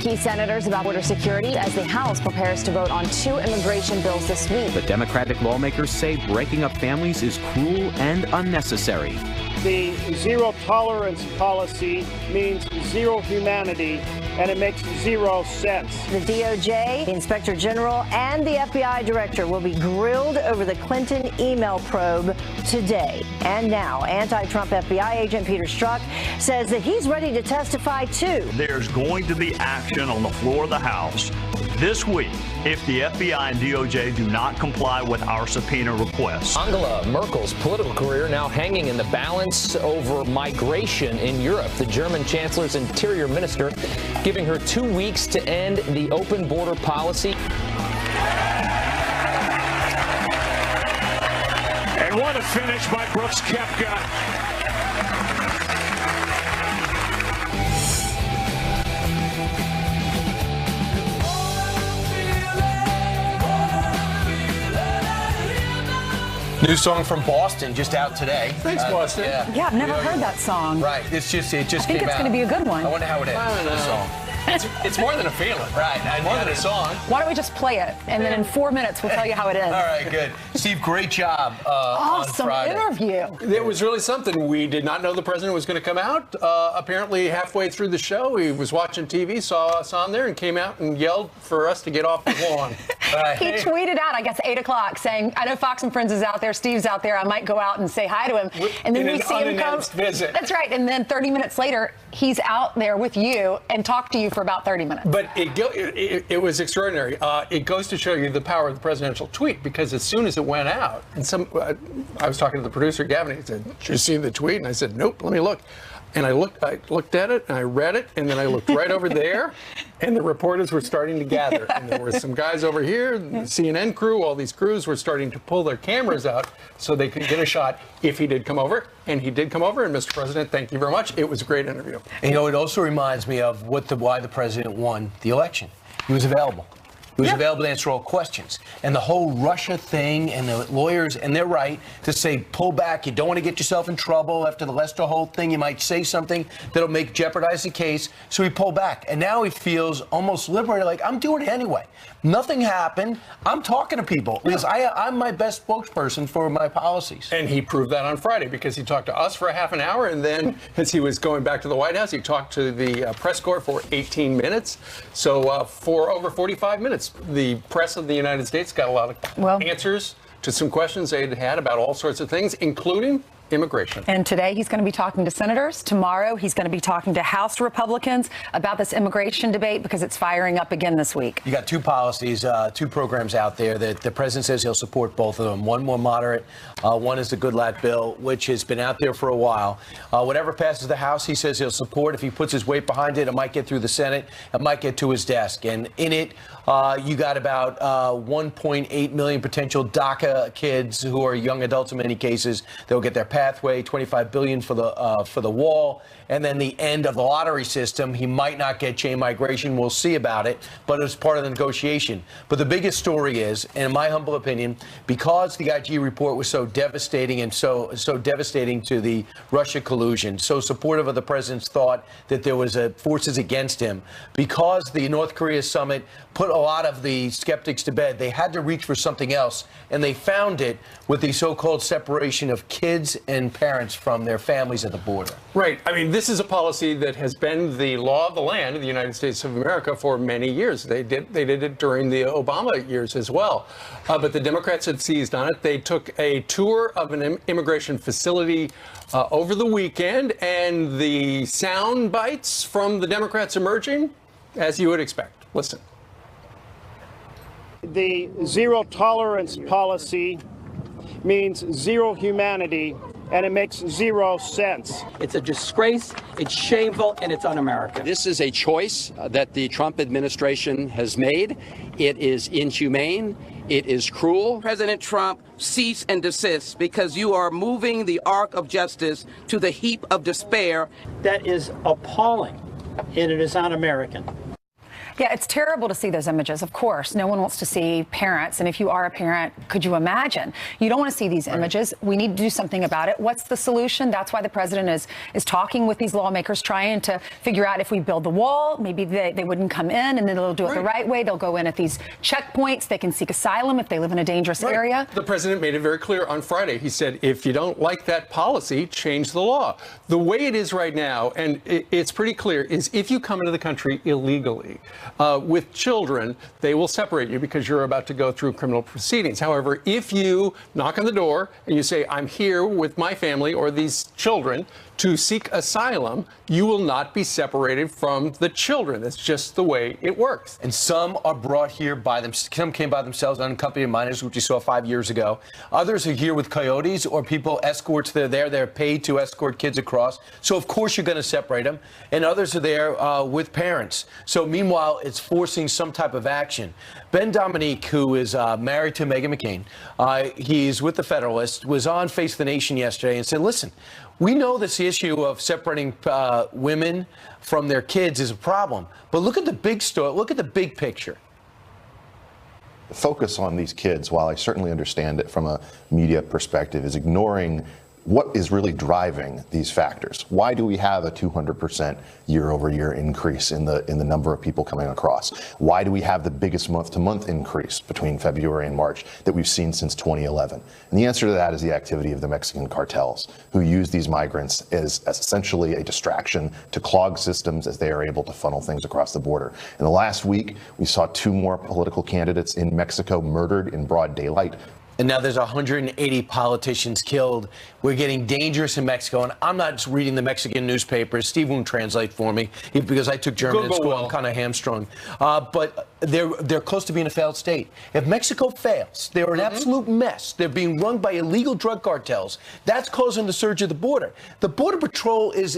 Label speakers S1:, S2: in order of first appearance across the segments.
S1: Key senators about border security as the House prepares to vote on 2 immigration bills this week.
S2: The Democratic lawmakers say breaking up families is cruel and unnecessary.
S3: The zero tolerance policy means zero humanity, and it makes zero sense.
S4: The DOJ, the Inspector General, and the FBI Director will be grilled over the Clinton email probe today. And now, anti-Trump FBI agent Peter Strzok says that he's ready to testify, too.
S5: There's going to be action on the floor of the House this week if the FBI and DOJ do not comply with our subpoena requests.
S6: Angela Merkel's political career now hanging in the balance over migration in Europe. The German chancellor's interior minister giving her 2 weeks to end the open border policy.
S7: And what a finish by Brooks Koepka.
S8: New song from Boston, just out today.
S9: Thanks, Boston.
S10: Yeah, I've never heard that song.
S8: Right, it just came out.
S10: I think it's going to be a good one.
S8: I wonder how it ends.
S9: I don't know.
S8: The song.
S9: It's more than a feeling.
S8: Right, more than a song.
S10: Why don't we just play it, and then in 4 minutes we'll tell you how it ends.
S8: All right, good. Steve, great job
S10: awesome
S8: on Friday.
S10: interview.
S9: It was really something. We did not know the president was going to come out. Apparently, halfway through the show, he was watching TV, saw us on there, and came out and yelled for us to get off the lawn.
S10: He tweeted out, I guess, 8 o'clock, saying, I know Fox and Friends is out there, Steve's out there, I might go out and say hi to him. And then we see him come.
S9: Visit.
S10: That's right. And then 30 minutes later, he's out there with you and talked to you for about 30 minutes.
S9: But it was extraordinary. It goes to show you the power of the presidential tweet, because as soon as it went out, and I was talking to the producer, Gavin, he said, did you see the tweet? And I said, nope, let me look. And I looked at it, and I read it, and then I looked right over there, and the reporters were starting to gather. And there were some guys over here, the CNN crew, all these crews were starting to pull their cameras out so they could get a shot if he did come over. And he did come over, and Mr. President, thank you very much. It was a great interview.
S8: And, it also reminds me of why the president won the election. He was available. He was available to answer all questions. And the whole Russia thing, and the lawyers, and they're right to say, pull back. You don't want to get yourself in trouble. After the Lester Holt thing, you might say something that'll jeopardize the case. So he pulled back. And now he feels almost liberated, like, I'm doing it anyway. Nothing happened. I'm talking to people because I'm my best spokesperson for my policies.
S9: And he proved that on Friday, because he talked to us for a half an hour, and then as he was going back to the White House, he talked to the press corps for 18 minutes. So for over 45 minutes, the press of the United States got a lot of answers to some questions they had about all sorts of things, including immigration.
S10: And today he's going to be talking to senators. Tomorrow he's going to be talking to House Republicans about this immigration debate, because it's firing up again this week.
S8: You got 2 policies, 2 programs out there that the president says he'll support both of them. One more moderate, one is the Goodlatte bill, which has been out there for a while. Whatever passes the House, he says he'll support. If he puts his weight behind it, it might get through the Senate. It might get to his desk. And in it, you got about 1.8 million potential DACA kids who are young adults in many cases. They'll get their pathway, $25 billion for the wall, and then the end of the lottery system. He might not get chain migration. We'll see about it, but it's part of the negotiation. But the biggest story is, in my humble opinion, because the IG report was so devastating and so devastating to the Russia collusion, so supportive of the president's thought that there was forces against him, because the North Korea summit put a lot of the skeptics to bed, they had to reach for something else, and they found it with the so-called separation of kids and parents from their families at the border.
S9: Right. I mean, this is a policy that has been the law of the land of the United States of America for many years. They did it during the Obama years as well. But the Democrats had seized on it. They took a tour of an immigration facility over the weekend, and the sound bites from the Democrats emerging, as you would expect. Listen.
S3: The zero tolerance policy means zero humanity, and it makes zero sense.
S11: It's a disgrace, it's shameful, and it's un-American.
S12: This is a choice that the Trump administration has made. It is inhumane. It is cruel.
S13: President Trump, cease and desist, because you are moving the arc of justice to the heap of despair.
S11: That is appalling, and it is un-American.
S10: Yeah, it's terrible to see those images. Of course, no one wants to see parents. And if you are a parent, could you imagine? You don't want to see these images. We need to do something about it. What's the solution? That's why the president is talking with these lawmakers, trying to figure out if we build the wall, maybe they wouldn't come in, and then they'll do it the right way. They'll go in at these checkpoints. They can seek asylum if they live in a dangerous area.
S9: The president made it very clear on Friday. He said, if you don't like that policy, change the law. The way it is right now, and it's pretty clear, is if you come into the country illegally, with children, they will separate you because you're about to go through criminal proceedings. However, if you knock on the door and you say, I'm here with my family or these children to seek asylum, you will not be separated from the children. That's just the way it works.
S8: And some are brought here by them. Some came by themselves, unaccompanied minors, which you saw 5 years ago. Others are here with coyotes or people, escorts. They're paid to escort kids across. So, of course, you're going to separate them. And others are there with parents. So, meanwhile, it's forcing some type of action. Ben Dominique, who is married to Meghan McCain, he's with the Federalist, was on Face the Nation yesterday and said, listen, we know this issue of separating women from their kids is a problem, but look at the big story. Look at the big picture.
S14: The focus on these kids, while I certainly understand it from a media perspective, is ignoring what is really driving these factors. Why do we have a 200% year-over-year increase in the number of people coming across? Why do we have the biggest month-to-month increase between February and March that we've seen since 2011? And the answer to that is the activity of the Mexican cartels, who use these migrants as essentially a distraction to clog systems as they are able to funnel things across the border. In the last week, we saw 2 more political candidates in Mexico murdered in broad daylight.
S8: And now there's 180 politicians killed. We're getting dangerous in Mexico. And I'm not reading the Mexican newspapers. Steve won't translate for me because I took German at school. I'm kind of hamstrung. But they're close to being a failed state. If Mexico fails, they're an absolute mess. They're being run by illegal drug cartels. That's causing the surge of the border. The Border Patrol is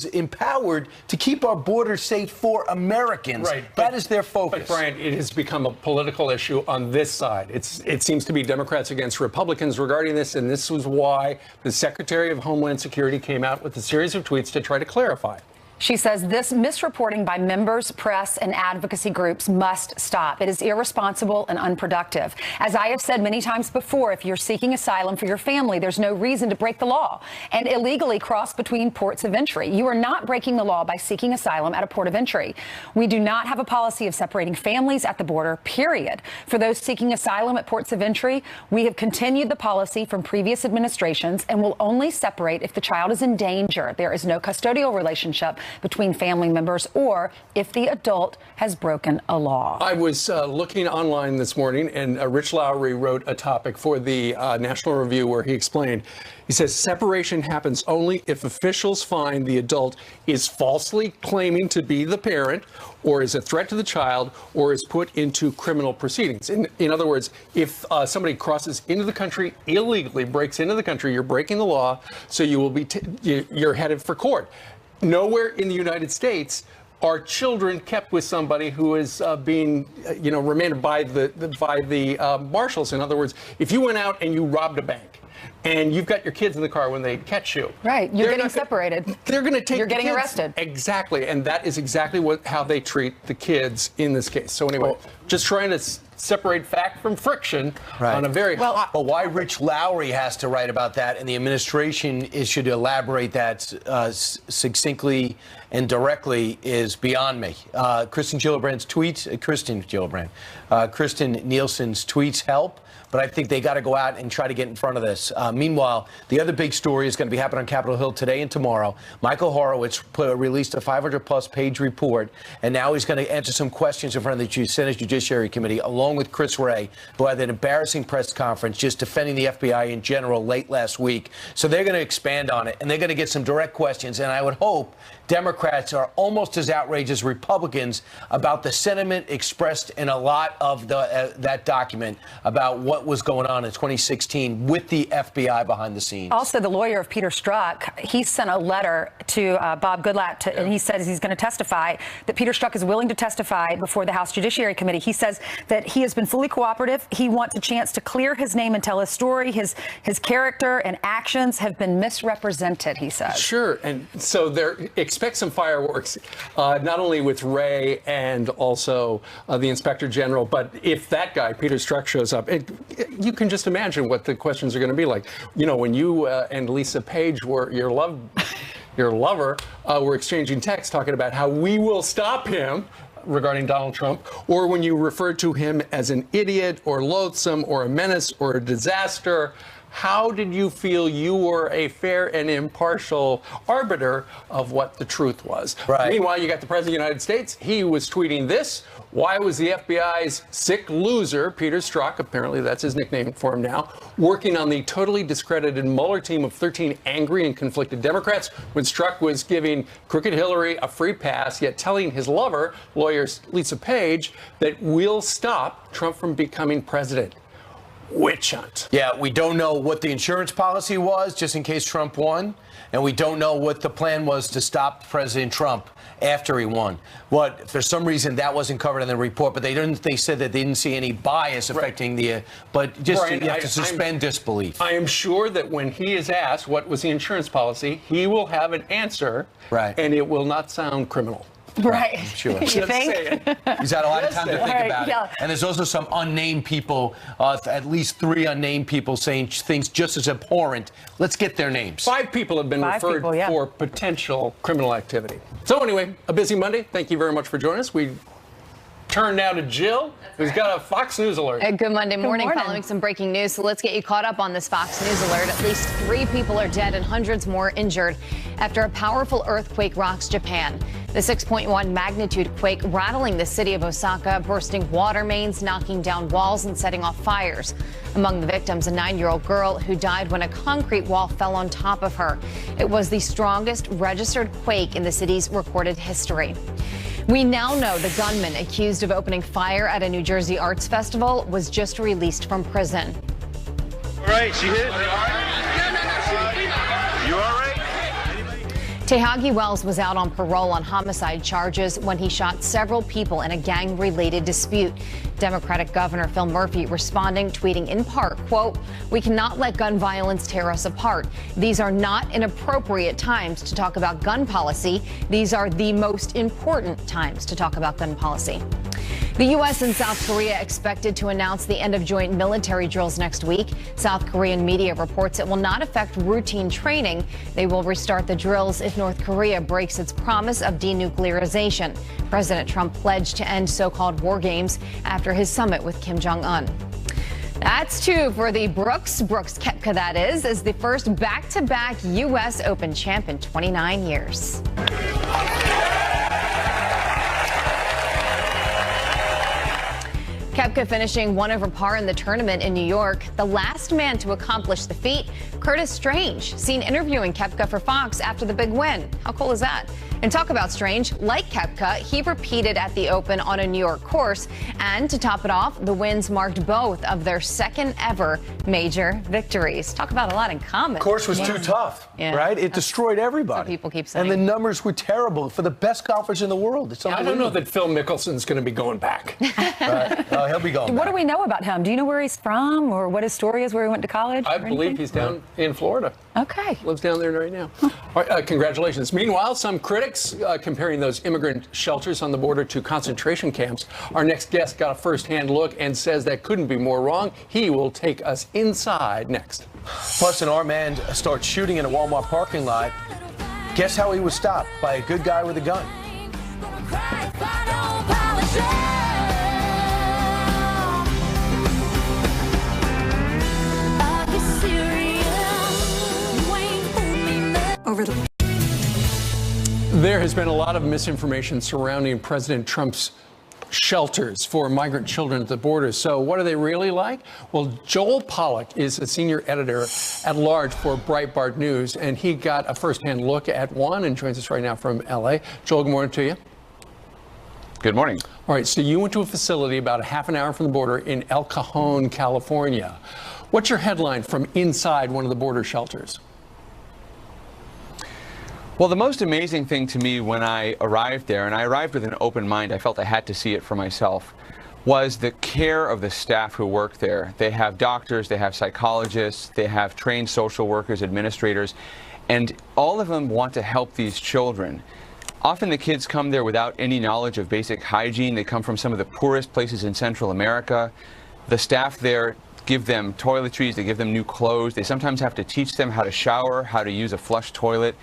S8: empowered to keep our border safe for Americans. That is their focus.
S9: But, Brian, it has become a political issue on this side. It seems to be Democrats against Republicans regarding this, and this was why the Secretary of Homeland Security came out with a series of tweets to try to clarify.
S10: She says this misreporting by members, press, and advocacy groups must stop. It is irresponsible and unproductive. As I have said many times before, if you're seeking asylum for your family, there's no reason to break the law and illegally cross between ports of entry. You are not breaking the law by seeking asylum at a port of entry. We do not have a policy of separating families at the border, period. For those seeking asylum at ports of entry, we have continued the policy from previous administrations and will only separate if the child is in danger. There is no custodial relationship between family members or if the adult has broken a law.
S9: I was looking online this morning, and Rich Lowry wrote a topic for the National Review where he explained, he says, separation happens only if officials find the adult is falsely claiming to be the parent or is a threat to the child or is put into criminal proceedings. In other words, if somebody crosses into the country illegally, breaks into the country, you're breaking the law, so you will be you're headed for court. Nowhere in the United States are children kept with somebody who is being, remanded by the marshals. In other words, if you went out and you robbed a bank and you've got your kids in the car when they catch you.
S10: Right, you're getting separated.
S9: They're going to take.
S10: You're getting arrested.
S9: Exactly, and that is exactly how they treat the kids in this case. So anyway, just trying to separate fact from friction on a very hot.
S8: But why Rich Lowry has to write about that and the administration should elaborate that succinctly and directly is beyond me. Kristen Nielsen's tweets help, but I think they got to go out and try to get in front of this. Meanwhile, the other big story is going to be happening on Capitol Hill today and tomorrow. Michael Horowitz released a 500-plus page report, and now he's going to answer some questions in front of the Senate Judiciary Committee, along with Chris Wray, who had an embarrassing press conference just defending the FBI in general late last week. So they're going to expand on it, and they're going to get some direct questions, and I would hope Democrats are almost as outraged as Republicans about the sentiment expressed in a lot of that document about what was going on in 2016 with the FBI behind the scenes.
S10: Also, the lawyer of Peter Strzok, he sent a letter to Bob Goodlatte, and he says he's going to testify, that Peter Strzok is willing to testify before the House Judiciary Committee. He says that he has been fully cooperative. He wants a chance to clear his name and tell his story. His character and actions have been misrepresented, he says.
S9: Sure, and so expect some some fireworks, not only with Wray and also the Inspector General, but if that guy, Peter Strzok, shows up, you can just imagine what the questions are going to be like. You know, when you and Lisa Page were your lover were exchanging texts talking about how we will stop him regarding Donald Trump, or when you referred to him as an idiot or loathsome or a menace or a disaster. How did you feel you were a fair and impartial arbiter of what the truth was?
S8: Right.
S9: Meanwhile, you got the President of the United States. He was tweeting this. Why was the FBI's sick loser, Peter Strzok, apparently that's his nickname for him now, working on the totally discredited Mueller team of 13 angry and conflicted Democrats when Strzok was giving crooked Hillary a free pass, yet telling his lover, lawyer Lisa Page, that we'll stop Trump from becoming president? Witch hunt.
S8: Yeah, we don't know what the insurance policy was just in case Trump won, and we don't know what the plan was to stop President Trump after he won. But for some reason that wasn't covered in the report, but they said that they didn't see any bias affecting the but just
S9: Brian,
S8: you have to suspend disbelief.
S9: I am sure that when he is asked what was the insurance policy, he will have an answer,
S8: right,
S9: and it will not sound criminal.
S4: Right.
S8: Sure.
S4: You think?
S8: He's had a lot of time to think about
S4: yeah.
S8: it. And there's also some unnamed people, at least 3 unnamed people saying things just as abhorrent. Let's get their names.
S9: 5 people have been referred for potential criminal activity. So anyway, a busy Monday. Thank you very much for joining us. We turn now to Jill, who's got a Fox News alert.
S15: Good Monday morning. Following some breaking news. So let's get you caught up on this Fox News alert. At least 3 people are dead and hundreds more injured after a powerful earthquake rocks Japan. The 6.1 magnitude quake rattling the city of Osaka, bursting water mains, knocking down walls and setting off fires. Among the victims, a 9-year-old girl who died when a concrete wall fell on top of her. It was the strongest registered quake in the city's recorded history. We now know the gunman accused of opening fire at a New Jersey arts festival was just released from prison.
S7: All right, she hit. You all right?
S15: Tehagi Wells was out on parole on homicide charges when he shot several people in a gang-related dispute. Democratic Governor Phil Murphy responding, tweeting in part, quote, "We cannot let gun violence tear us apart. These are not inappropriate times to talk about gun policy. These are the most important times to talk about gun policy." The U.S. and South Korea expected to announce the end of joint military drills next week. South Korean media reports it will not affect routine training. They will restart the drills if North Korea breaks its promise of denuclearization. President Trump pledged to end so-called war games after his summit with Kim Jong-un. That's 2 for the Brooks Koepka, that is the first back-to-back U.S. Open champ in 29 years. Koepka finishing 1 over par in the tournament in New York. The last man to accomplish the feat, Curtis Strange, seen interviewing Koepka for Fox after the big win. How cool is that? And talk about Strange, like Koepka, he repeated at the Open on a New York course. And to top it off, the wins marked both of their second ever major victories. Talk about a lot in common.
S8: The course was too tough, right? It destroyed everybody.
S15: Some people keep saying.
S8: And the numbers were terrible for the best golfers in the world. It's
S9: I don't know that Phil Mickelson's going to be going back.
S8: He'll be going
S10: What
S8: back.
S10: do we know about him? Do you know where he's from or what his story is, where he went to college?
S9: I believe he's down in Florida.
S10: Okay.
S9: Lives down there right now. All right, congratulations. Meanwhile, some critics comparing those immigrant shelters on the border to concentration camps. Our next guest got a first-hand look and says that couldn't be more wrong. He will take us inside next.
S8: Plus, an armed man starts shooting in a Walmart parking lot. Guess how he was stopped? By a good guy with a gun.
S9: There has been a lot of misinformation surrounding President Trump's shelters for migrant children at the border. So what are they really like? Well, Joel Pollack is a senior editor at large for Breitbart News, and he got a firsthand look at one and joins us right now from L.A. Joel, good morning to you.
S16: Good morning.
S9: All right, so you went to a facility about a half an hour from the border in El Cajon, California. What's your headline from inside one of the border shelters?
S16: Well, the most amazing thing to me when I arrived there, and I arrived with an open mind, I felt I had to see it for myself, was the care of the staff who work there. They have doctors, they have psychologists, they have trained social workers, administrators, and all of them want to help these children. Often the kids come there without any knowledge of basic hygiene. They come from some of the poorest places in Central America. The staff there give them toiletries, they give them new clothes. They sometimes have to teach them how to shower, how to use a flush toilet.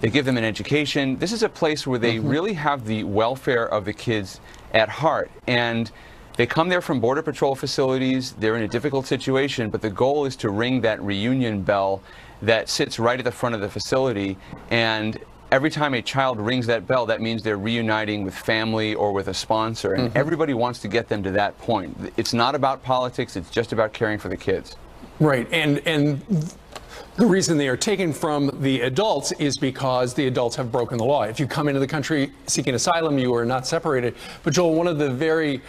S16: They give them an education. This is a place where they really have the welfare of the kids at heart. And they come there from Border Patrol facilities. They're in a difficult situation, but the goal is to ring that reunion bell that sits right at the front of the facility. And every time a child rings that bell, that means they're reuniting with family or with a sponsor. And everybody wants to get them to that point. It's not about politics. It's just about caring for the kids.
S9: Right. And the reason they are taken from the adults is because the adults have broken the law. If you come into the country seeking asylum, you are not separated. But Joel, one of the very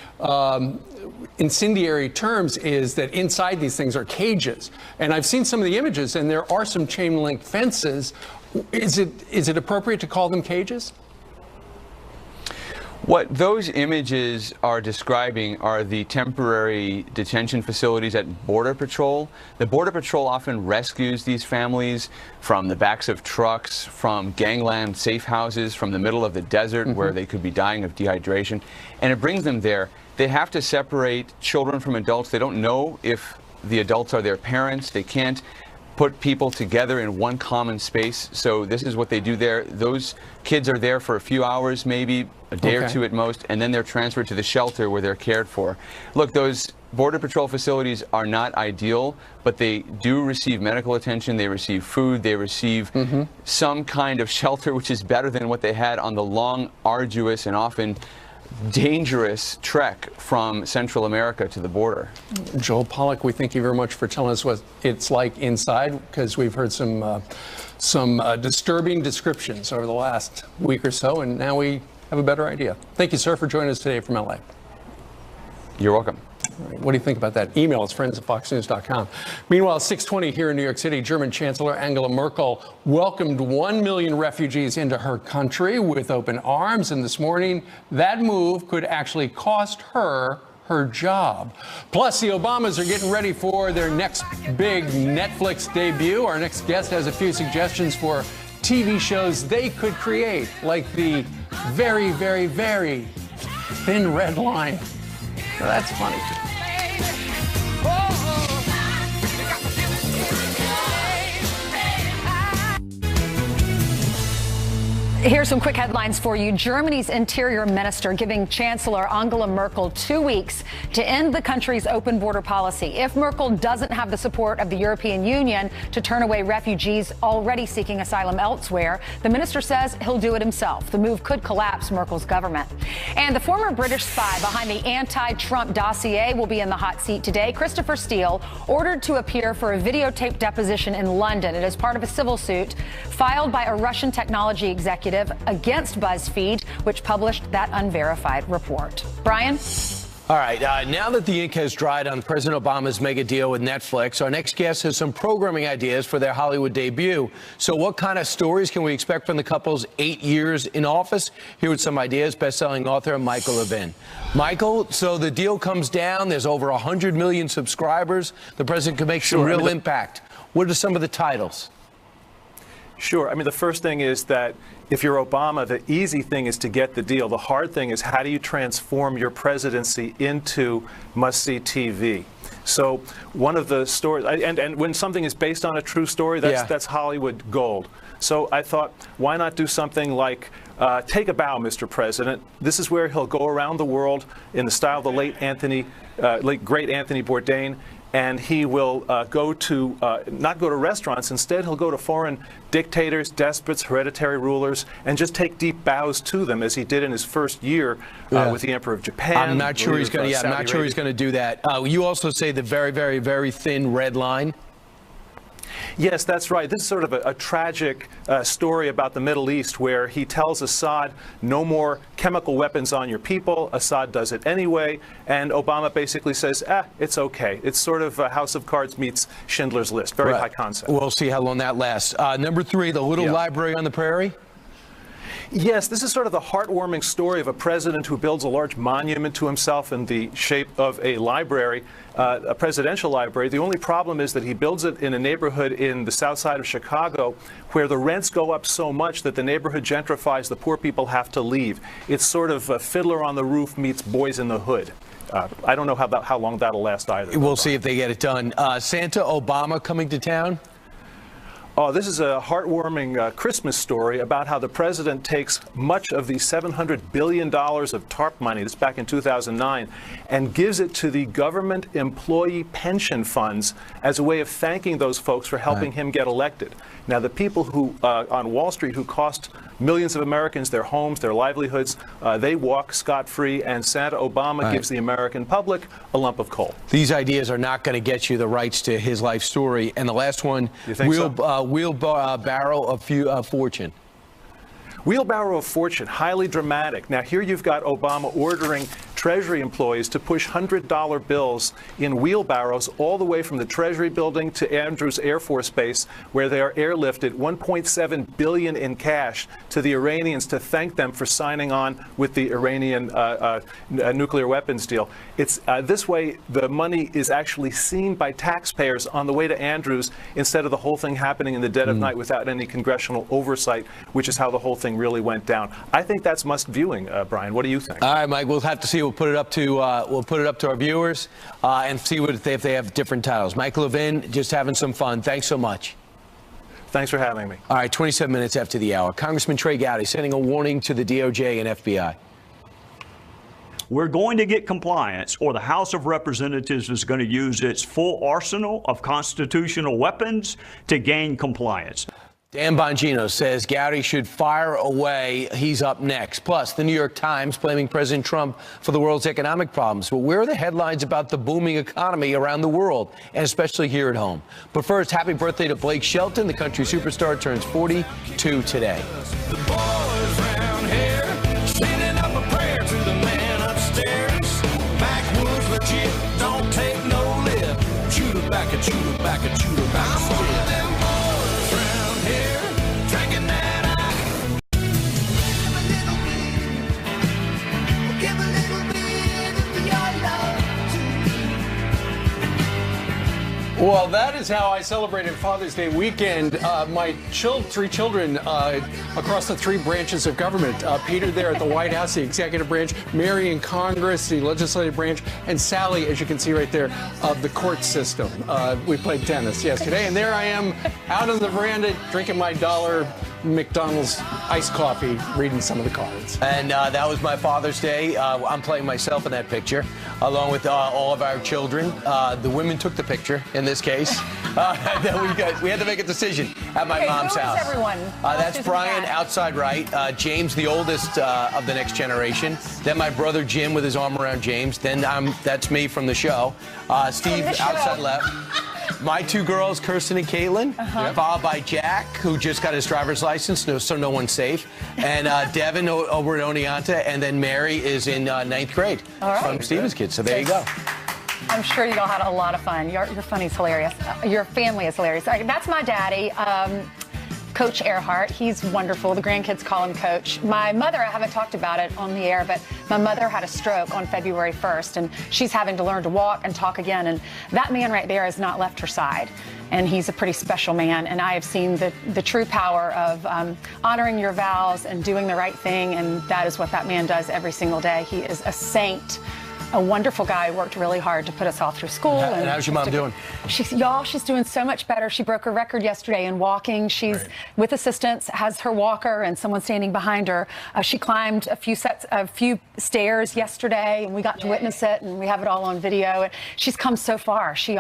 S9: incendiary terms is that inside these things are cages. And I've seen some of the images, and there are some chain link fences. Is it appropriate to call them cages?
S16: What those images are describing are the temporary detention facilities at Border Patrol. The Border Patrol often rescues these families from the backs of trucks, from gangland safe houses, from the middle of the desert where they could be dying of dehydration, and it brings them there. They have to separate children from adults. They don't know if the adults are their parents. They can't put people together in one common space. So this is what they do there. Those kids are there for a few hours, maybe a day or two at most, and then they're transferred to the shelter where they're cared for. Look, those Border Patrol facilities are not ideal, but they do receive medical attention, they receive food, they receive some kind of shelter, which is better than what they had on the long, arduous, and often dangerous trek from Central America to the border.
S9: Joel Pollak, we thank you very much for telling us what it's like inside, because we've heard some disturbing descriptions over the last week or so, and now we have a better idea. Thank you, sir, for joining us today from LA.
S16: You're welcome.
S9: All right, what do you think about that? Email us, friends@foxnews.com. Meanwhile, 6:20 here in New York City, German Chancellor Angela Merkel welcomed 1 million refugees into her country with open arms. And this morning, that move could actually cost her job. Plus, the Obamas are getting ready for their next big Netflix debut. Our next guest has a few suggestions for TV shows they could create, like the very, very, very Thin Red Line. Now, that's funny.
S10: Here's some quick headlines for you. Germany's interior minister giving Chancellor Angela Merkel 2 weeks to end the country's open border policy. If Merkel doesn't have the support of the European Union to turn away refugees already seeking asylum elsewhere, the minister says he'll do it himself. The move could collapse Merkel's government. And the former British spy behind the anti-Trump dossier will be in the hot seat today. Christopher Steele ordered to appear for a videotaped deposition in London. It is part of a civil suit filed by a Russian technology executive against BuzzFeed, which published that unverified report. Brian?
S8: All right. Now that the ink has dried on President Obama's mega deal with Netflix, our next guest has some programming ideas for their Hollywood debut. So what kind of stories can we expect from the couple's 8 years in office? Here with some ideas, best-selling author Michael Levin. Michael, so the deal comes down. There's over 100 million subscribers. The president can make some real impact. What are some of the titles?
S17: Sure. I mean, the first thing is that if you're Obama, the easy thing is to get the deal. The hard thing is how do you transform your presidency into must-see TV? So one of the stories, and when something is based on a true story, that's Hollywood gold. So I thought, why not do something like Take a Bow, Mr. President? This is where he'll go around the world in the style of the late great Anthony Bourdain. And he will not go to restaurants. Instead, he'll go to foreign dictators, despots, hereditary rulers, and just take deep bows to them, as he did in his first year with the Emperor of Japan.
S8: I'm not sure he's going to. I'm not sure he's going to do that. You also say the very, very, very thin red line.
S17: Yes, that's right. This is sort of a tragic story about the Middle East, where he tells Assad, no more chemical weapons on your people. Assad does it anyway. And Obama basically says, it's okay. It's sort of House of Cards meets Schindler's List. Very high concept.
S8: We'll see how long that lasts. Number 3, The Little Library on the Prairie.
S17: Yes, this is sort of the heartwarming story of a president who builds a large monument to himself in the shape of a library, a presidential library. The only problem is that he builds it in a neighborhood in the south side of Chicago where the rents go up so much that the neighborhood gentrifies, the poor people have to leave. It's sort of a Fiddler on the Roof meets Boys in the Hood. I don't know how long that'll last either.
S8: We'll see if they get it done. Santa Obama coming to town?
S17: Oh, this is a heartwarming Christmas story about how the president takes much of the $700 billion of TARP money, this back in 2009, and gives it to the government employee pension funds as a way of thanking those folks for helping him get elected. Now, the people who on Wall Street who cost millions of Americans their homes, their livelihoods, they walk scot-free, and Santa Obama gives the American public a lump of coal.
S8: These ideas are not going to get you the rights to his life story. And the last one, wheelbarrow of fortune.
S17: Wheelbarrow of fortune, highly dramatic. Now, here you've got Obama ordering Treasury employees to push $100 bills in wheelbarrows all the way from the Treasury building to Andrews Air Force Base, where they are airlifted, $1.7 billion in cash to the Iranians to thank them for signing on with the Iranian nuclear weapons deal. It's this way the money is actually seen by taxpayers on the way to Andrews instead of the whole thing happening in the dead of night without any congressional oversight, which is how the whole thing really went down. I think that's must viewing, Brian. What do you think?
S8: All right, Mike. We'll have to see. We'll put it up to our viewers and see if they have different titles. Mike Levin, just having some fun. Thanks so much.
S17: Thanks for having me.
S8: All right, 27 minutes after the hour. Congressman Trey Gowdy sending a warning to the DOJ and FBI.
S5: We're going to get compliance, or the House of Representatives is going to use its full arsenal of constitutional weapons to gain compliance.
S8: Dan Bongino says Gowdy should fire away. He's up next. Plus, the New York Times blaming President Trump for the world's economic problems. But where are the headlines about the booming economy around the world, and especially here at home? But first, happy birthday to Blake Shelton. The country superstar turns 42 today.
S18: The boys round here sending up a prayer to the man upstairs. Backwoods legit, don't take no lip. Shoot her back and shoot her back and shoot her back. I'm one of them boys round here drinking that eye. Give a little bit of your love to me.
S9: Well, that is how I celebrated Father's Day weekend. My three children across the three branches of government. Peter there at the White House, the executive branch, Mary in Congress, the legislative branch, and Sally, as you can see right there, of the court system. We played tennis yesterday, and there I am out on the veranda drinking my $1 McDonald's iced coffee, reading some of the cards.
S8: And that was my Father's Day. I'm playing myself in that picture, along with all of our children. The women took the picture in this case. We had to make a decision at my mom's house.
S10: Who is everyone?
S8: That's Brian outside right. James, the oldest of the next generation. Then my brother Jim with his arm around James. Then that's me from the show. Steve outside left. My two girls, Kirsten and Caitlin, followed by Jack, who just got his driver's license, so no one's safe, and Devin over at Oneonta, and then Mary is in 9th grade from Stephen's kids. So there you go.
S10: I'm sure you all had a lot of fun. Your funny's hilarious. Your family is hilarious. That's my daddy, Coach Earhart. He's wonderful. The grandkids call him Coach. My mother, I haven't talked about it on the air, but my mother had a stroke on February 1st, and she's having to learn to walk and talk again. And that man right there has not left her side. And he's a pretty special man. And I have seen the true power of honoring your vows and doing the right thing. And that is what that man does every single day. He is a saint. A wonderful guy, worked really hard to put us all through school.
S8: And how's your mom doing?
S10: She's doing so much better. She broke her record yesterday in walking. She's with assistance, has her walker and someone standing behind her. She climbed a few stairs yesterday, and we got to witness it, and we have it all on video. And she's come so far. She's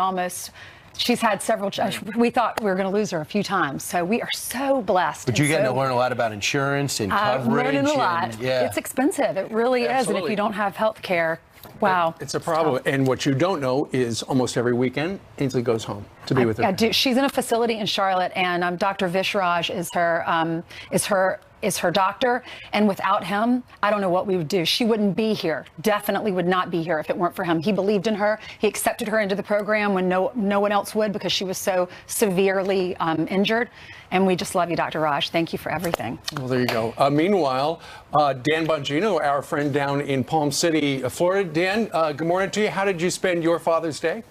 S10: had several. We thought we were going to lose her a few times, so we are so blessed.
S8: But you get to learn a lot about insurance and coverage.
S10: I'm learning a lot.
S8: Yeah.
S10: It's expensive. It really is, and if you don't have health care, wow.
S9: It's a problem. And what you don't know is almost every weekend, Ainsley goes home to be with her.
S10: She's in a facility in Charlotte, and Dr. Vishraj is her is her doctor, and without him, I don't know what we would do. She wouldn't be here, definitely would not be here if it weren't for him. He believed in her. He accepted her into the program when no one else would because she was so severely injured. And we just love you, Dr. Raj. Thank you for everything.
S9: Well, there you go. Meanwhile, Dan Bongino, our friend down in Palm City, Florida. Dan, good morning to you. How did you spend your Father's Day?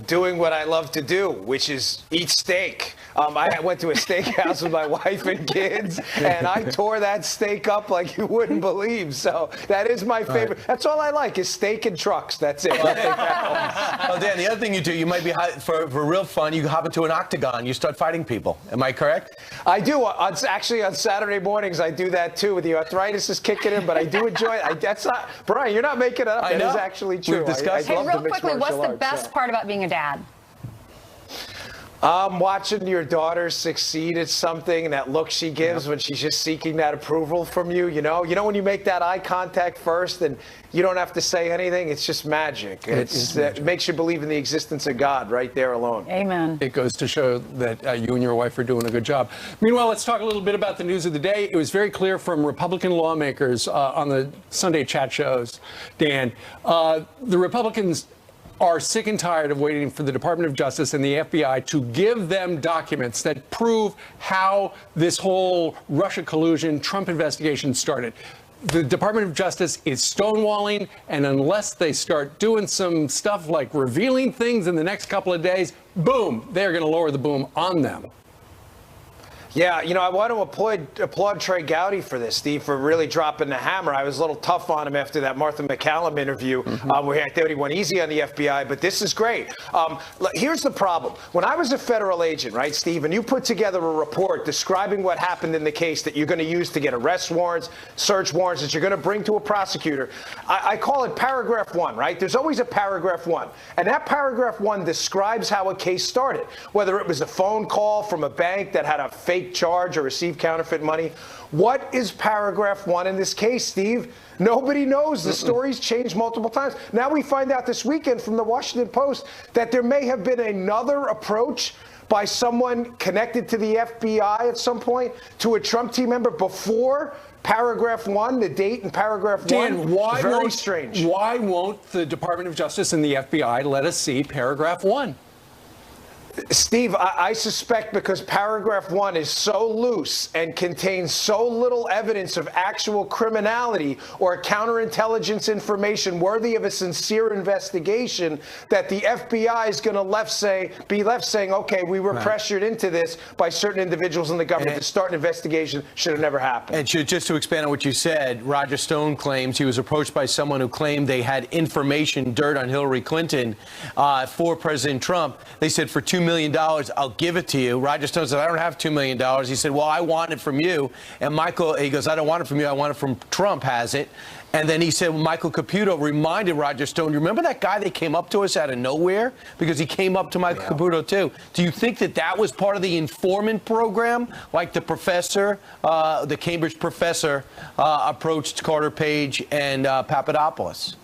S19: Doing what I love to do, which is eat steak. I went to a steakhouse with my wife and kids, and I tore that steak up like you wouldn't believe. So that is my favorite. Right. That's all I like is steak and trucks. That's it.
S8: Well, Dan, the other thing you do, you might be for real fun. You hop into an octagon. You start fighting people. Am I correct?
S19: I do. Actually, on Saturday mornings, I do that too. The arthritis is kicking in, but I do enjoy it. That's not Brian. You're not making it up. That is actually true.
S10: Hey, real quickly, what's the best part about being a dad?
S19: Watching your daughter succeed at something and that look she gives when she's just seeking that approval from you, you know when you make that eye contact first and you don't have to say anything, it's just magic. It makes you believe in the existence of God right there alone.
S10: Amen.
S9: It goes to show that you and your wife are doing a good job. Meanwhile, let's talk a little bit about the news of the day. It was very clear from Republican lawmakers on the Sunday chat shows, Dan, the Republicans are sick and tired of waiting for the Department of Justice and the FBI to give them documents that prove how this whole Russia collusion, Trump investigation started. The Department of Justice is stonewalling, and unless they start doing some stuff like revealing things in the next couple of days, boom, they're going to lower the boom on them.
S19: Yeah, I want to applaud Trey Gowdy for this, Steve, for really dropping the hammer. I was a little tough on him after that Martha McCallum interview where I thought he went easy on the FBI, but this is great. Here's the problem. When I was a federal agent, right, Steve, and you put together a report describing what happened in the case that you're going to use to get arrest warrants, search warrants that you're going to bring to a prosecutor, I call it paragraph 1, right? There's always a paragraph 1. And that paragraph 1 describes how a case started, whether it was a phone call from a bank that had a fake charge or receive counterfeit money. What is paragraph 1 in this case, Steve? Nobody knows. The story's changed multiple times. Now we find out this weekend from the Washington Post that there may have been another approach by someone connected to the FBI at some point to a Trump team member before paragraph 1, the date in paragraph 1.
S9: Dan,
S19: very strange.
S9: Why won't the Department of Justice and the FBI let us see paragraph 1?
S19: Steve, I suspect because paragraph 1 is so loose and contains so little evidence of actual criminality or counterintelligence information worthy of a sincere investigation that the FBI is going to be left saying, okay, we were pressured into this by certain individuals in the government to start an investigation. Should have never happened.
S8: And just to expand on what you said, Roger Stone claims he was approached by someone who claimed they had information, dirt on Hillary Clinton for President Trump. They said for $2 million, I'll give it to you. Roger Stone said, I don't have $2 million. He said, well, I want it from you. And Michael, he goes, I don't want it from you. I want it from Trump, has it. And then he said, well, Michael Caputo reminded Roger Stone, you remember that guy that came up to us out of nowhere? Because he came up to Michael Caputo, too. Do you think that that was part of the informant program, like the professor, the Cambridge professor, approached Carter Page and Papadopoulos?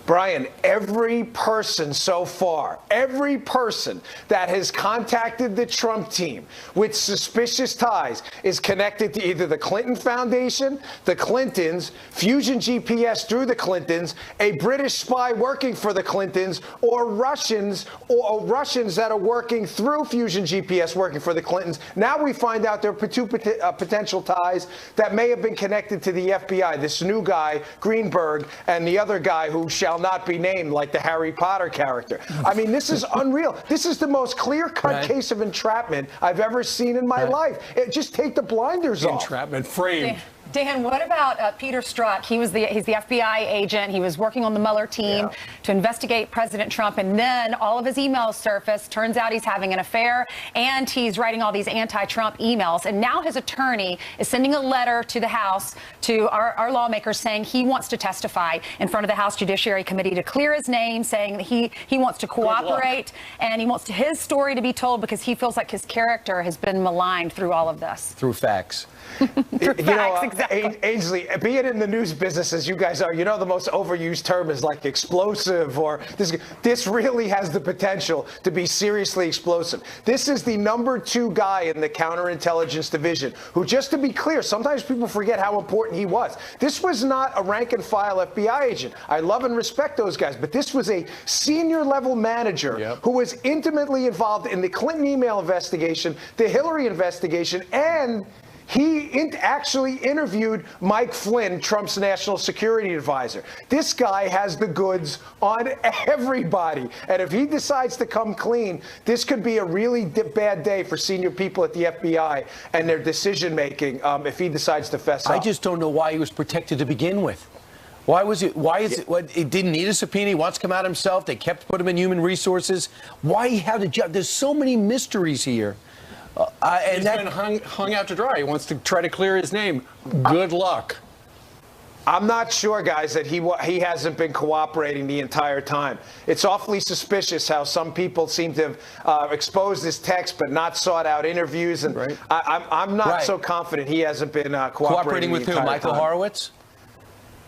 S19: Brian, every person so far, every person that has contacted the Trump team with suspicious ties is connected to either the Clinton Foundation, the Clintons, Fusion GPS through the Clintons, a British spy working for the Clintons, or Russians that are working through Fusion GPS working for the Clintons. Now we find out there are two potential ties that may have been connected to the FBI. This new guy, Greenberg, and the other guy who shall not be named, like the Harry Potter character. I mean, this is unreal. This is the most clear-cut case of entrapment I've ever seen in my life. Just take the blinders off.
S9: Entrapment framed.
S10: Dan, what about Peter Strzok? He's the FBI agent. He was working on the Mueller team to investigate President Trump, and then all of his emails surfaced. Turns out he's having an affair, and he's writing all these anti-Trump emails. And now his attorney is sending a letter to the House, to our lawmakers, saying he wants to testify in front of the House Judiciary Committee to clear his name, saying that he wants to cooperate, and he wants his story to be told because he feels like his character has been maligned through all of this.
S8: Through facts.
S10: Facts, exactly.
S19: Ainsley, being in the news business as you guys are, you know the most overused term is like explosive, or this really has the potential to be seriously explosive. This is the #2 guy in the counterintelligence division, who, just to be clear, sometimes people forget how important he was. This was not a rank and file FBI agent. I love and respect those guys, but this was a senior level manager who was intimately involved in the Clinton email investigation, the Hillary investigation, and he actually interviewed Mike Flynn, Trump's national security advisor. This guy has the goods on everybody. And if he decides to come clean, this could be a really bad day for senior people at the FBI and their decision making if he decides to fess up.
S8: I just don't know why he was protected to begin with. Why was it? Why is it? What, it didn't need a subpoena. He wants to come out himself. They put him in human resources. Why he had a job? There's so many mysteries here. And
S9: he's been hung out to dry. He wants to try to clear his name. Good luck.
S19: I'm not sure, guys, that he hasn't been cooperating the entire time. It's awfully suspicious how some people seem to have exposed his text but not sought out interviews. And I'm not so confident he hasn't been cooperating
S8: with who? Michael Horowitz?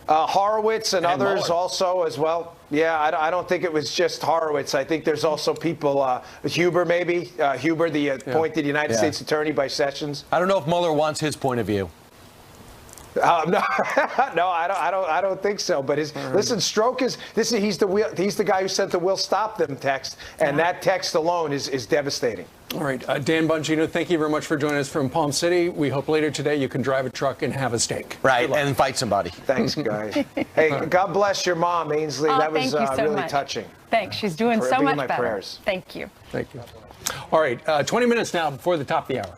S19: Horowitz and others also as well. Yeah, I don't think it was just Horowitz. I think there's also people, Huber maybe, Huber, the appointed United States attorney by Sessions.
S8: I don't know if Mueller wants his point of view.
S19: No, I don't think so. But listen, Strzok he's the guy who sent the "We'll stop them" text, and that text alone is devastating.
S9: All right, Dan Bongino, thank you very much for joining us from Palm City. We hope later today you can drive a truck and have a steak.
S8: Right, and fight somebody.
S19: Thanks, guys. Hey, God bless your mom, Ainsley. That was really touching.
S10: Thanks. She's doing so much better.
S19: Prayers.
S10: Thank you.
S9: Thank you. All right, 20 minutes now before the top of the hour.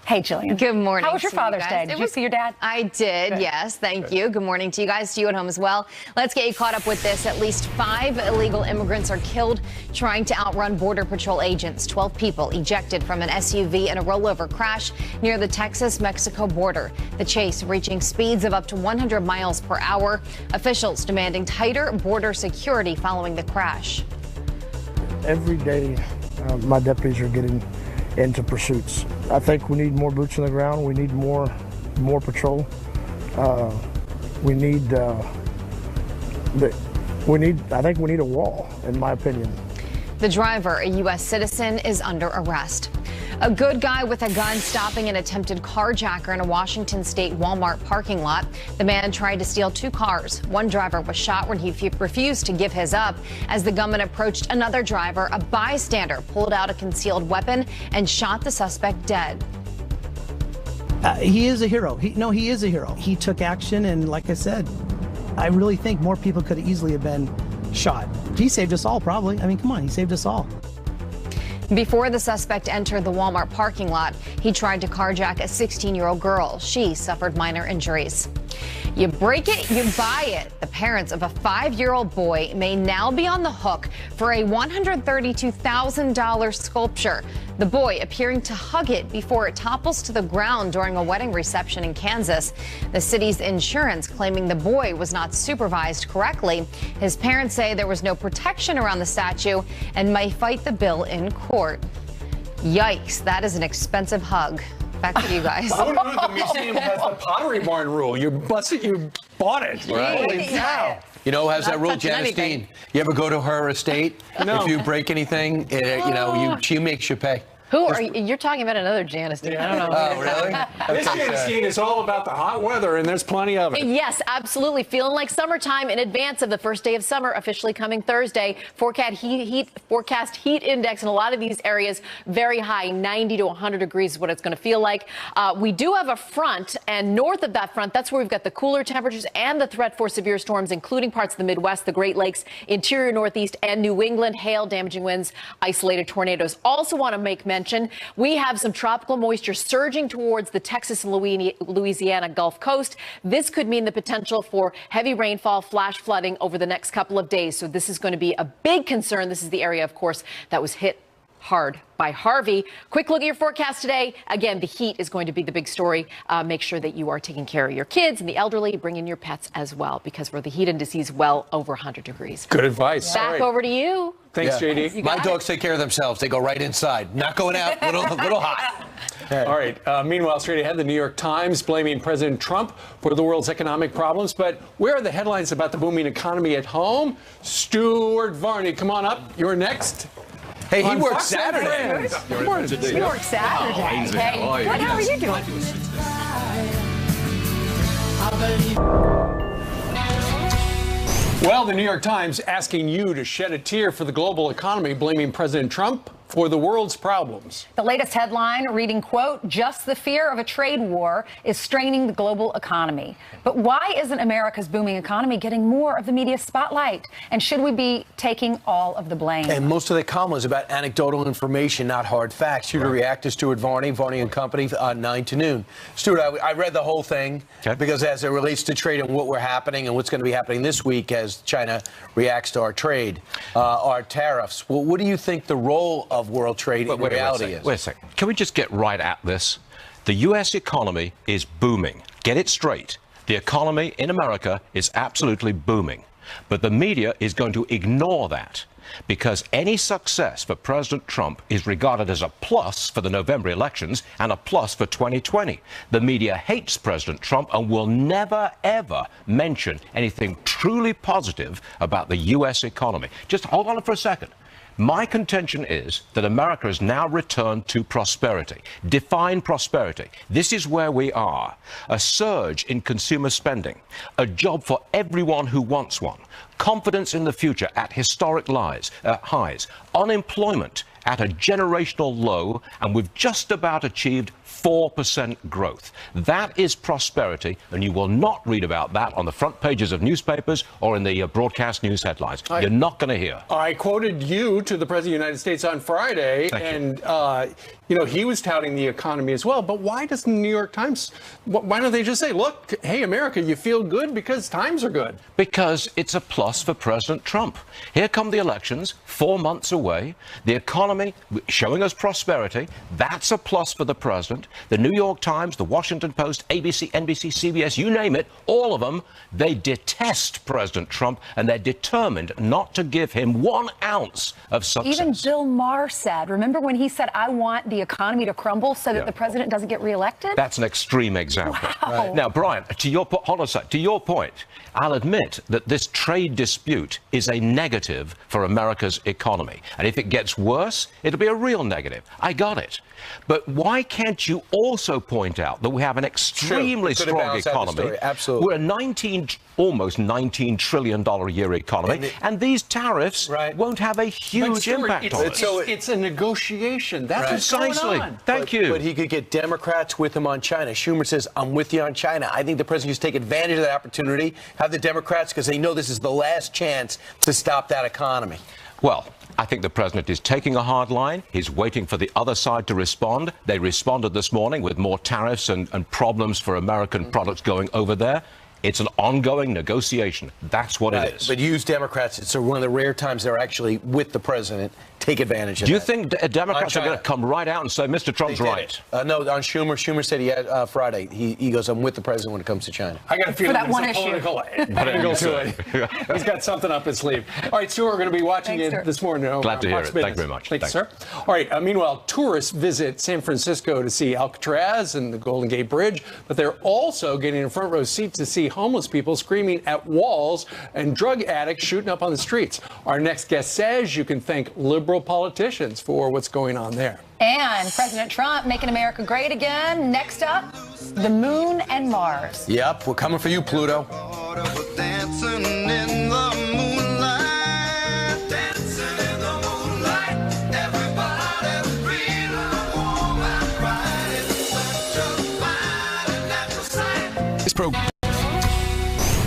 S10: Hey, Jillian.
S15: Good morning.
S10: How was your Father's Day? Did you see your dad?
S15: I did,
S10: Good.
S15: yes. Thank you. Good morning to you guys, to you at home as well. Let's get you caught up with this. At least 5 illegal immigrants are killed trying to outrun Border Patrol agents. 12 people ejected from an SUV in a rollover crash near the Texas-Mexico border. The chase reaching speeds of up to 100 miles per hour. Officials demanding tighter border security following the crash.
S20: Every day, my deputies are getting into pursuits. I think we need more boots on the ground. We need more patrol. I think we need a wall, in my opinion.
S15: The driver, a U.S. citizen, is under arrest. A good guy with a gun stopping an attempted carjacker in a Washington state Walmart parking lot. The man tried to steal 2 cars. One driver was shot when he refused to give his up. As the gunman approached another driver, a bystander pulled out a concealed weapon and shot the suspect dead.
S21: He is a hero. He is a hero. He took action, and like I said, I really think more people could easily have been shot. He saved us all, probably. I mean, come on, he saved us all.
S15: Before the suspect entered the Walmart parking lot, he tried to carjack a 16-year-old girl. She suffered minor injuries. You break it, you buy it. The parents of a 5-year-old boy may now be on the hook for a $132,000 sculpture. The boy appearing to hug it before it topples to the ground during a wedding reception in Kansas. The city's insurance claiming the boy was not supervised correctly. His parents say there was no protection around the statue and may fight the bill in court. Yikes, that is an expensive hug. Back to you guys.
S9: The museum has the Pottery Barn rule. You bought it.
S8: Right.
S9: Holy cow.
S8: You know who has that rule?
S9: touching
S8: Janice
S9: anything.
S8: Dean. You ever go to her estate?
S21: No.
S8: If you break anything, she makes you pay.
S15: Who are you? You're talking about another Janice Dean. I don't know.
S8: Oh, really?
S9: This Janice Dean is all about the hot weather, and there's plenty of it.
S22: Yes, absolutely. Feeling like summertime in advance of the first day of summer officially coming Thursday. Forecast heat index in a lot of these areas very high, 90 to 100 degrees is what it's going to feel like. We do have a front, and north of that front, that's where we've got the cooler temperatures and the threat for severe storms, including parts of the Midwest, the Great Lakes, interior Northeast, and New England. Hail, damaging winds, isolated tornadoes. Also want to make mention, we have some tropical moisture surging towards the Texas and Louisiana Gulf Coast. This could mean the potential for heavy rainfall, flash flooding over the next couple of days. So this is going to be a big concern. This is the area, of course, that was hit hard by Harvey. Quick look at your forecast today. Again, the heat is going to be the big story. Make sure that you are taking care of your kids and the elderly. Bring in your pets as well, because we're the heat indices well over 100 degrees.
S9: Good advice.
S22: Back over to you.
S9: Thanks, JD.
S22: You
S8: My
S22: got
S8: dogs take care of themselves. They go right inside. Not going out. Little hot.
S9: All right. Meanwhile, straight ahead, the New York Times blaming President Trump for the world's economic problems. But where are the headlines about the booming economy at home? Stuart Varney, come on up. You're next.
S8: Hey, he
S9: On
S8: works
S9: Fox
S8: Saturday.
S9: Good morning.
S22: New York Saturday. Hey, what? How are you doing?
S9: Well, the New York Times asking you to shed a tear for the global economy, blaming President Trump for the world's problems.
S10: The latest headline reading, quote, just the fear of a trade war is straining the global economy. But why isn't America's booming economy getting more of the media spotlight? And should we be taking all of the blame?
S8: And most of the column is about anecdotal information, not hard facts. Here to react to Stuart Varney, Varney and Company, 9 to noon. Stuart, I read the whole thing because as it relates to trade and what we're happening and what's going to be happening this week as China reacts to our trade, our tariffs. Well, what do you think the role of world trade in reality is?
S1: Wait a second. Can we just get right at this? The U.S. economy is booming. Get it straight. The economy in America is absolutely booming. But the media is going to ignore that because any success for President Trump is regarded as a plus for the November elections and a plus for 2020. The media hates President Trump and will never, ever mention anything truly positive about the U.S. economy. Just hold on for a second. My contention is that America has now returned to prosperity. Define prosperity. This is where we are. A surge in consumer spending, a job for everyone who wants one, confidence in the future at historic highs, unemployment at a generational low, and we've just about achieved 4% growth. That is prosperity, and you will not read about that on the front pages of newspapers or in the broadcast news headlines. You're not going to hear.
S9: I quoted you to the President of the United States on Friday, and he was touting the economy as well. But why doesn't the New York Times, why don't they just say, look, hey, America, you feel good because times are good?
S1: Because it's a plus for President Trump. Here come the elections, 4 months away. The economy showing us prosperity. That's a plus for the president. The New York Times, the Washington Post, ABC, NBC, CBS, you name it, all of them, they detest President Trump and they're determined not to give him 1 ounce of success.
S10: Even Bill Maher said, remember when he said, I want the economy to crumble so that the president doesn't get reelected?
S1: That's an extreme example.
S10: Wow. Right.
S1: Now, Brian, hold on a sec. To your point, I'll admit that this trade dispute is a negative for America's economy. And if it gets worse, it'll be a real negative. I got it. But why can't you also point out that we have an extremely strong economy?
S8: Absolutely.
S1: We're a almost $19 trillion a year economy, and these tariffs won't have a huge impact on us.
S9: It's a negotiation. That's what's going on.
S1: Thank you.
S8: But he could get Democrats with him on China. Schumer says, I'm with you on China. I think the president needs to take advantage of that opportunity, have the Democrats, because they know this is the last chance to stop that economy.
S1: Well, I think the president is taking a hard line. He's waiting for the other side to respond. They responded this morning with more tariffs and problems for American products going over there. It's an ongoing negotiation. That's what it is.
S8: But use Democrats. It's one of the rare times they're actually with the president. Take advantage of
S1: Do you
S8: that.
S1: think Democrats are going to come right out and say, Mr. Trump's right?
S8: No, on Schumer. Schumer said he had Friday. He goes, I'm with the president when it comes to China.
S9: I got a feeling
S10: For that one
S9: there's a
S10: issue.
S9: political angle to it. He's got something up his sleeve. All right, Stuart, we're going to be watching it this morning.
S1: Glad to hear
S9: Fox
S1: it.
S9: Business.
S1: Thank you very much.
S9: Thank you, sir. All right, meanwhile, tourists visit San Francisco to see Alcatraz and the Golden Gate Bridge, but they're also getting a front row seat to see homeless people screaming at walls and drug addicts shooting up on the streets. Our next guest says you can thank liberal politicians for what's going on there.
S10: And President Trump making America great again. Next up, the moon and Mars.
S8: Yep, we're coming for you, Pluto.
S18: Dancing in the moonlight, dancing in the moonlight, everybody feeling warm and bright. It's such a fine and natural sight.
S1: This program.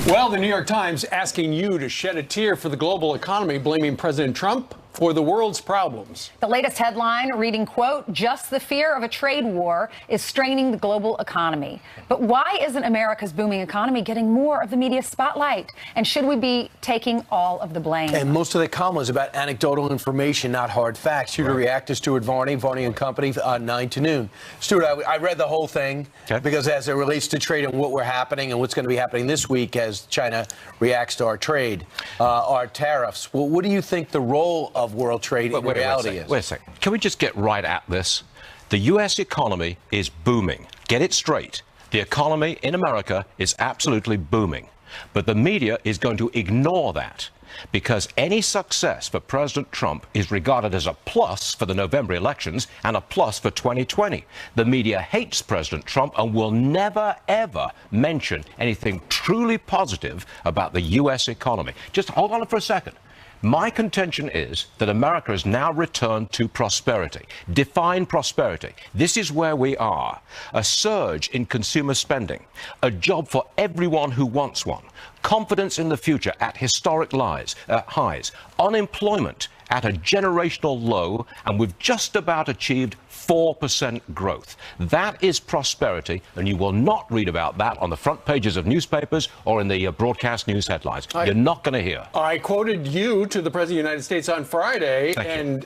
S9: Well, the New York Times asking you to shed a tear for the global economy, blaming President Trump for the world's problems.
S10: The latest headline reading, quote, just the fear of a trade war is straining the global economy. But why isn't America's booming economy getting more of the media spotlight? And should we be taking all of the blame?
S8: And most of the column was about anecdotal information, not hard facts. Here to react to Stuart Varney, Varney and Company, 9 to noon. Stuart, I read the whole thing because as it relates to trade and what we're happening and what's going to be happening this week as China reacts to our trade, our tariffs. Well, what do you think the role of world trade in reality is?
S1: Wait a second. Can we just get right at this? The U.S. economy is booming. Get it straight. The economy in America is absolutely booming. But the media is going to ignore that because any success for President Trump is regarded as a plus for the November elections and a plus for 2020. The media hates President Trump and will never, ever mention anything truly positive about the U.S. economy. Just hold on for a second. My contention is that America has now returned to prosperity. Define prosperity. This is where we are. A surge in consumer spending, a job for everyone who wants one, confidence in the future at historic highs, unemployment at a generational low, and we've just about achieved 4% growth. That is prosperity, and you will not read about that on the front pages of newspapers or in the broadcast news headlines. You're not going to hear.
S9: I quoted you to the President of the United States on Friday, and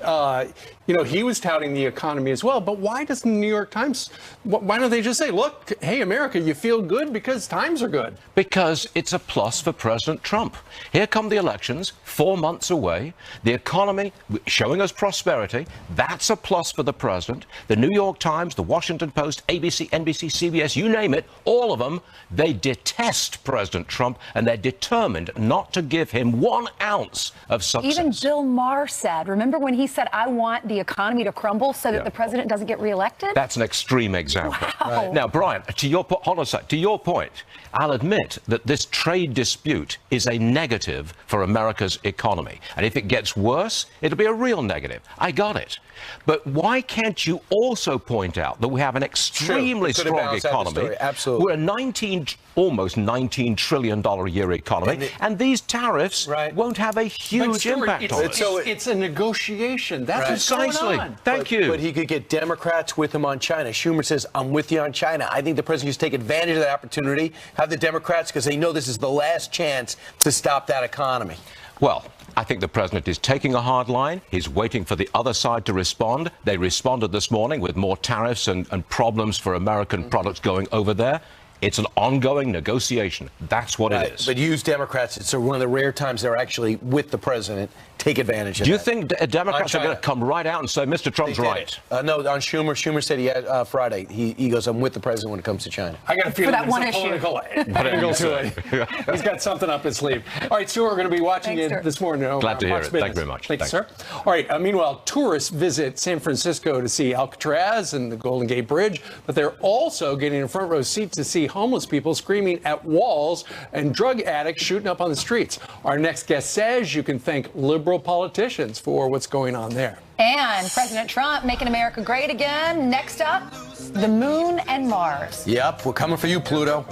S9: he was touting the economy as well. But why doesn't the New York Times, why don't they just say, look, hey, America, you feel good because times are good?
S1: Because it's a plus for President Trump. Here come the elections, 4 months away. The economy showing us prosperity. That's a plus for the president. The New York Times, the Washington Post, ABC, NBC, CBS, you name it, all of them, they detest President Trump, and they're determined not to give him 1 ounce of success.
S10: Even Bill Maher said, remember when he said, I want the economy to crumble so that the president doesn't get reelected?
S1: That's an extreme example.
S10: Wow. Right.
S1: Now, Brian, hold on a sec. To your point, I'll admit that this trade dispute is a negative for America's economy. And if it gets worse, it'll be a real negative. I got it. But why can't you also point out that we have an extremely strong economy?
S8: Absolutely.
S1: We're a almost $19 trillion a year economy, and these tariffs won't have a huge impact on us.
S9: It's a negotiation. That's what's
S1: precisely.
S9: going on.
S1: Thank you.
S8: But he could get Democrats with him on China. Schumer says, I'm with you on China. I think the president needs to take advantage of that opportunity, have the Democrats, because they know this is the last chance to stop that economy.
S1: Well, I think the president is taking a hard line. He's waiting for the other side to respond. They responded this morning with more tariffs and problems for American products going over there. It's an ongoing negotiation. That's what it is.
S8: But use Democrats. It's one of the rare times they're actually with the president. Take advantage of that.
S1: Do you think Democrats are going to come right out and say, Mr. Trump's right?
S8: No, on Schumer. Schumer said he had Friday. He goes, I'm with the president when it comes to China.
S9: I got a feeling there's a political angle to it. He's got something up his sleeve. All right, Stuart, we're going to be watching it this morning.
S1: Glad to hear it. Thank you very much.
S9: Thank you, sir. All right, meanwhile, tourists visit San Francisco to see Alcatraz and the Golden Gate Bridge, but they're also getting a front row seat to see homeless people screaming at walls and drug addicts shooting up on the streets. Our next guest says you can thank liberal politicians for what's going on there.
S10: And President Trump making America great again. Next up, the moon and Mars.
S8: Yep, we're coming for you, Pluto.